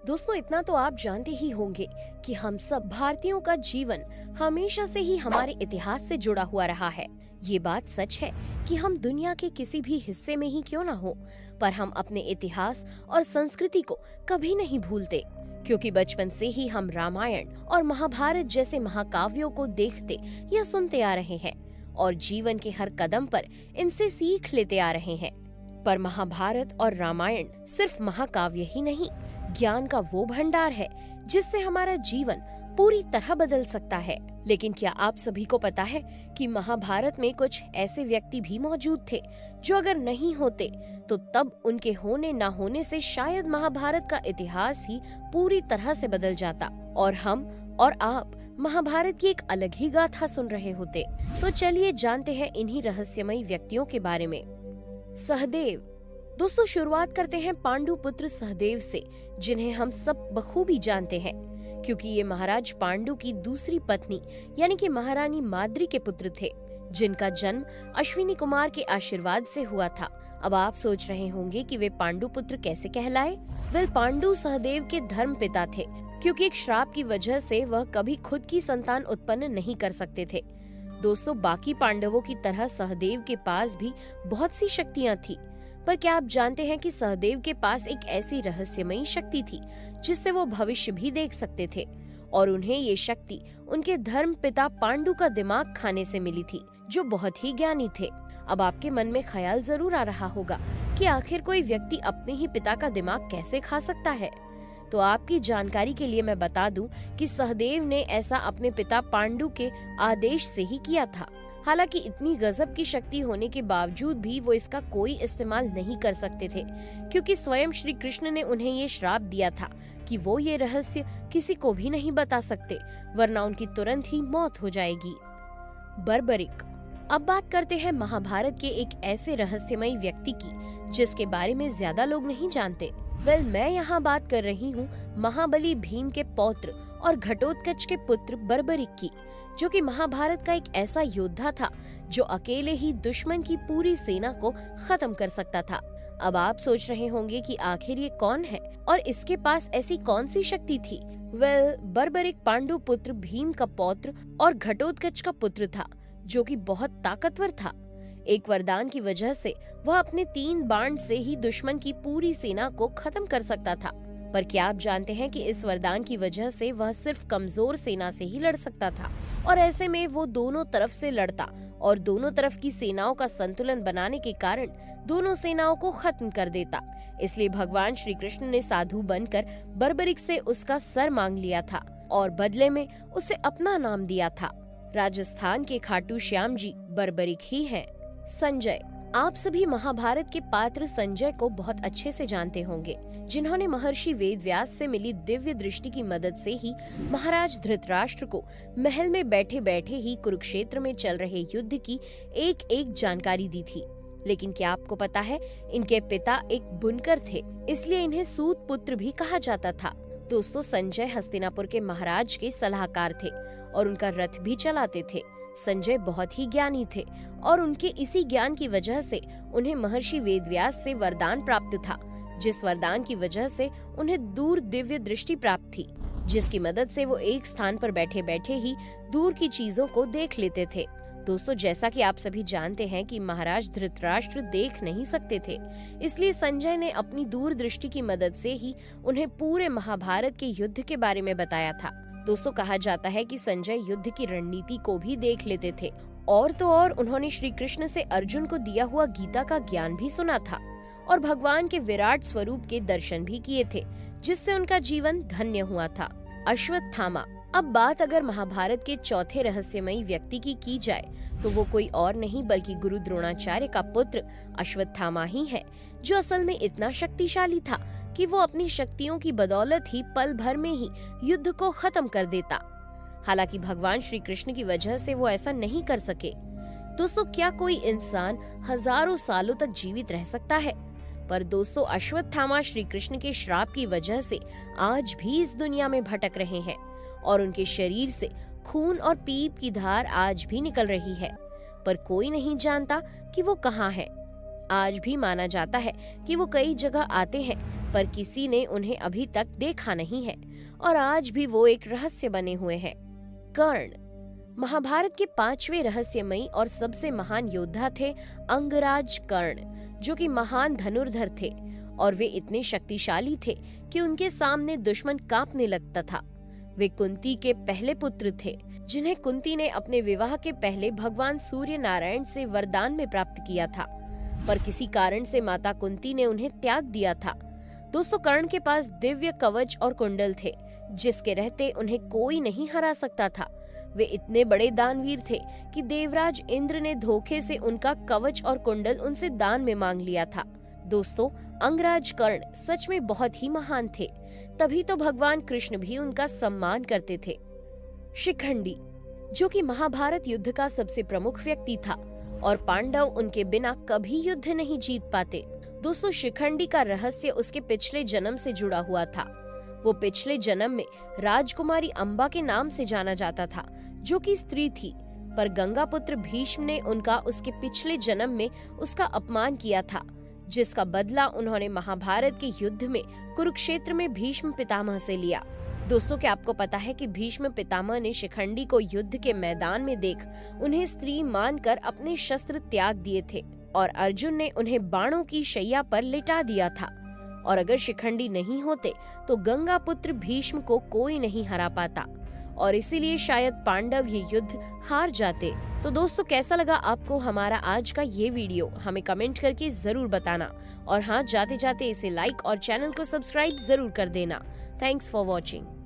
दोस्तों, इतना तो आप जानते ही होंगे कि हम सब भारतीयों का जीवन हमेशा से ही हमारे इतिहास से जुड़ा हुआ रहा है। ये बात सच है कि हम दुनिया के किसी भी हिस्से में ही क्यों ना हो, पर हम अपने इतिहास और संस्कृति को कभी नहीं भूलते, क्योंकि बचपन से ही हम रामायण और महाभारत जैसे महाकाव्यों को देखते या सुनते आ रहे हैं और जीवन के हर कदम पर इनसे सीख लेते आ रहे हैं। पर महाभारत और रामायण सिर्फ महाकाव्य ही नहीं, ज्ञान का वो भंडार है जिससे हमारा जीवन पूरी तरह बदल सकता है। लेकिन क्या आप सभी को पता है कि महाभारत में कुछ ऐसे व्यक्ति भी मौजूद थे जो अगर नहीं होते तो तब उनके होने ना होने से शायद महाभारत का इतिहास ही पूरी तरह से बदल जाता और हम और आप महाभारत की एक अलग ही गाथा सुन रहे होते। तो चलिए जानते हैं इन्हीं रहस्यमयी व्यक्तियों के बारे में। सहदेव। दोस्तों, शुरुआत करते हैं पांडु पुत्र सहदेव से, जिन्हें हम सब बखूबी जानते हैं क्योंकि ये महाराज पांडु की दूसरी पत्नी यानी कि महारानी माद्री के पुत्र थे, जिनका जन्म अश्विनी कुमार के आशीर्वाद से हुआ था। अब आप सोच रहे होंगे कि वे पांडु पुत्र कैसे कहलाए। पांडु सहदेव के धर्म पिता थे, क्योंकि एक श्राप की वजह से वह कभी खुद की संतान उत्पन्न नहीं कर सकते थे। दोस्तों, बाकी पांडवों की तरह सहदेव के पास भी बहुत सी शक्तियां थी, पर क्या आप जानते हैं कि सहदेव के पास एक ऐसी रहस्यमयी शक्ति थी जिससे वो भविष्य भी देख सकते थे, और उन्हें ये शक्ति उनके धर्म पिता पांडु का दिमाग खाने से मिली थी, जो बहुत ही ज्ञानी थे। अब आपके मन में ख्याल जरूर आ रहा होगा कि आखिर कोई व्यक्ति अपने ही पिता का दिमाग कैसे खा सकता है। तो आपकी जानकारी के लिए मैं बता दूं कि सहदेव ने ऐसा अपने पिता पांडु के आदेश से ही किया था। हालांकि इतनी गजब की शक्ति होने के बावजूद भी वो इसका कोई इस्तेमाल नहीं कर सकते थे, क्योंकि स्वयं श्री कृष्ण ने उन्हें ये श्राप दिया था कि वो ये रहस्य किसी को भी नहीं बता सकते, वरना उनकी तुरंत ही मौत हो जाएगी। बर्बरिक। अब बात करते हैं महाभारत के एक ऐसे रहस्यमयी व्यक्ति की जिसके बारे में ज्यादा लोग नहीं जानते। मैं यहाँ बात कर रही हूँ महाबली भीम के पौत्र और घटोत्कच के पुत्र बर्बरिक की, जो कि महाभारत का एक ऐसा योद्धा था जो अकेले ही दुश्मन की पूरी सेना को खत्म कर सकता था। अब आप सोच रहे होंगे कि आखिर ये कौन है और इसके पास ऐसी कौन सी शक्ति थी। बर्बरिक पांडु पुत्र भीम का पौत्र और घटोत्कच का पुत्र था, जो कि बहुत ताकतवर था। एक वरदान की वजह से वह अपने 3 बाण से ही दुश्मन की पूरी सेना को खत्म कर सकता था। पर क्या आप जानते हैं कि इस वरदान की वजह से वह सिर्फ कमजोर सेना से ही लड़ सकता था, और ऐसे में वो दोनों तरफ से लड़ता और दोनों तरफ की सेनाओं का संतुलन बनाने के कारण दोनों सेनाओं को खत्म कर देता। इसलिए भगवान श्री कृष्ण ने साधु बनकर बर्बरिक से उसका सर मांग लिया था और बदले में उसे अपना नाम दिया था। राजस्थान के खाटू श्याम जी बर्बरिक ही हैं। संजय। आप सभी महाभारत के पात्र संजय को बहुत अच्छे से जानते होंगे, जिन्होंने महर्षि वेदव्यास से मिली दिव्य दृष्टि की मदद से ही महाराज धृतराष्ट्र को महल में बैठे बैठे ही कुरुक्षेत्र में चल रहे युद्ध की एक एक जानकारी दी थी। लेकिन क्या आपको पता है, इनके पिता एक बुनकर थे, इसलिए इन्हें सूत पुत्र भी कहा जाता था। दोस्तों, संजय हस्तिनापुर के महाराज के सलाहकार थे और उनका रथ भी चलाते थे। संजय बहुत ही ज्ञानी थे और उनके इसी ज्ञान की वजह से उन्हें महर्षि वेदव्यास से वरदान प्राप्त था, जिस वरदान की वजह से उन्हें दूर दिव्य दृष्टि प्राप्त थी, जिसकी मदद से वो एक स्थान पर बैठे बैठे ही दूर की चीजों को देख लेते थे। दोस्तों, जैसा कि आप सभी जानते हैं कि महाराज धृतराष्ट्र देख नहीं सकते थे, इसलिए संजय ने अपनी दूर दृष्टि की मदद से ही उन्हें पूरे महाभारत के युद्ध के बारे में बताया था। दोस्तों, कहा जाता है कि संजय युद्ध की रणनीति को भी देख लेते थे, और तो और उन्होंने श्री कृष्ण से अर्जुन को दिया हुआ गीता का ज्ञान भी सुना था और भगवान के विराट स्वरूप के दर्शन भी किए थे, जिससे उनका जीवन धन्य हुआ था। अश्वत्थामा। अब बात अगर महाभारत के चौथे रहस्यमयी व्यक्ति की जाए तो वो कोई और नहीं बल्कि गुरु द्रोणाचार्य का पुत्र अश्वत्थामा ही है, जो असल में इतना शक्तिशाली था कि वो अपनी शक्तियों की बदौलत ही पल भर में ही युद्ध को खत्म कर देता। हालांकि भगवान श्री कृष्ण की वजह से वो ऐसा नहीं कर सके। दोस्तों, क्या कोई इंसान हजारों सालों तक जीवित रह सकता है? पर दोस्तों, अश्वत्थामा श्री कृष्ण के श्राप की वजह से आज भी इस दुनिया में भटक रहे हैं और उनके शरीर से खून और पीप की धार आज भी निकल रही है, पर कोई नहीं जानता कि वो कहाँ है। आज भी माना जाता है कि वो कई जगह आते हैं, पर किसी ने उन्हें अभी तक देखा नहीं है और आज भी वो एक रहस्य बने हुए हैं। कर्ण महाभारत के 5वें रहस्यमयी और सबसे महान योद्धा थे अंगराज कर्ण, जो कि महान धनुर्धर थे और वे इतने शक्तिशाली थे कि उनके सामने दुश्मन कांपने लगता था। वे कुंती के पहले पुत्र थे, जिन्हें कुंती ने अपने विवाह के पहले भगवान सूर्य नारायण से वरदान में प्राप्त किया था, पर किसी कारण से माता कुंती ने उन्हें त्याग दिया था। दोस्तों, कर्ण के पास दिव्य कवच और कुंडल थे, जिसके रहते उन्हें कोई नहीं हरा सकता था। वे इतने बड़े दानवीर थे कि देवराज इंद्र ने धोखे से उनका कवच और कुंडल उनसे दान में मांग लिया था। दोस्तों, अंगराज कर्ण सच में बहुत ही महान थे, तभी तो भगवान कृष्ण भी उनका सम्मान करते थे। शिखंडी, जो कि महाभारत युद्ध का सबसे प्रमुख व्यक्ति था और पांडव उनके बिना कभी युद्ध नहीं जीत पाते। दोस्तों, शिखंडी का रहस्य उसके पिछले जन्म से जुड़ा हुआ था। वो पिछले जन्म में राजकुमारी अंबा के नाम से जाना जाता था, जो कि स्त्री थी, पर गंगापुत्र भीष्म ने उनका उसके पिछले जन्म में उसका अपमान किया था, जिसका बदला उन्होंने महाभारत के युद्ध में कुरुक्षेत्र में भीष्म पितामह से लिया। दोस्तों, क्या आपको पता है कि भीष्म पितामह ने शिखंडी को युद्ध के मैदान में देख उन्हें स्त्री मानकर अपने शस्त्र त्याग दिए थे और अर्जुन ने उन्हें बाणों की शैया पर लिटा दिया था। और अगर शिखंडी नहीं होते तो गंगापुत्र भीष्म को कोई नहीं हरा पाता और इसीलिए शायद पांडव ये युद्ध हार जाते। तो दोस्तों, कैसा लगा आपको हमारा आज का ये वीडियो? हमें कमेंट करके जरूर बताना और हाँ, जाते जाते इसे लाइक और चैनल को सब्सक्राइब जरूर कर देना। Thanks for watching.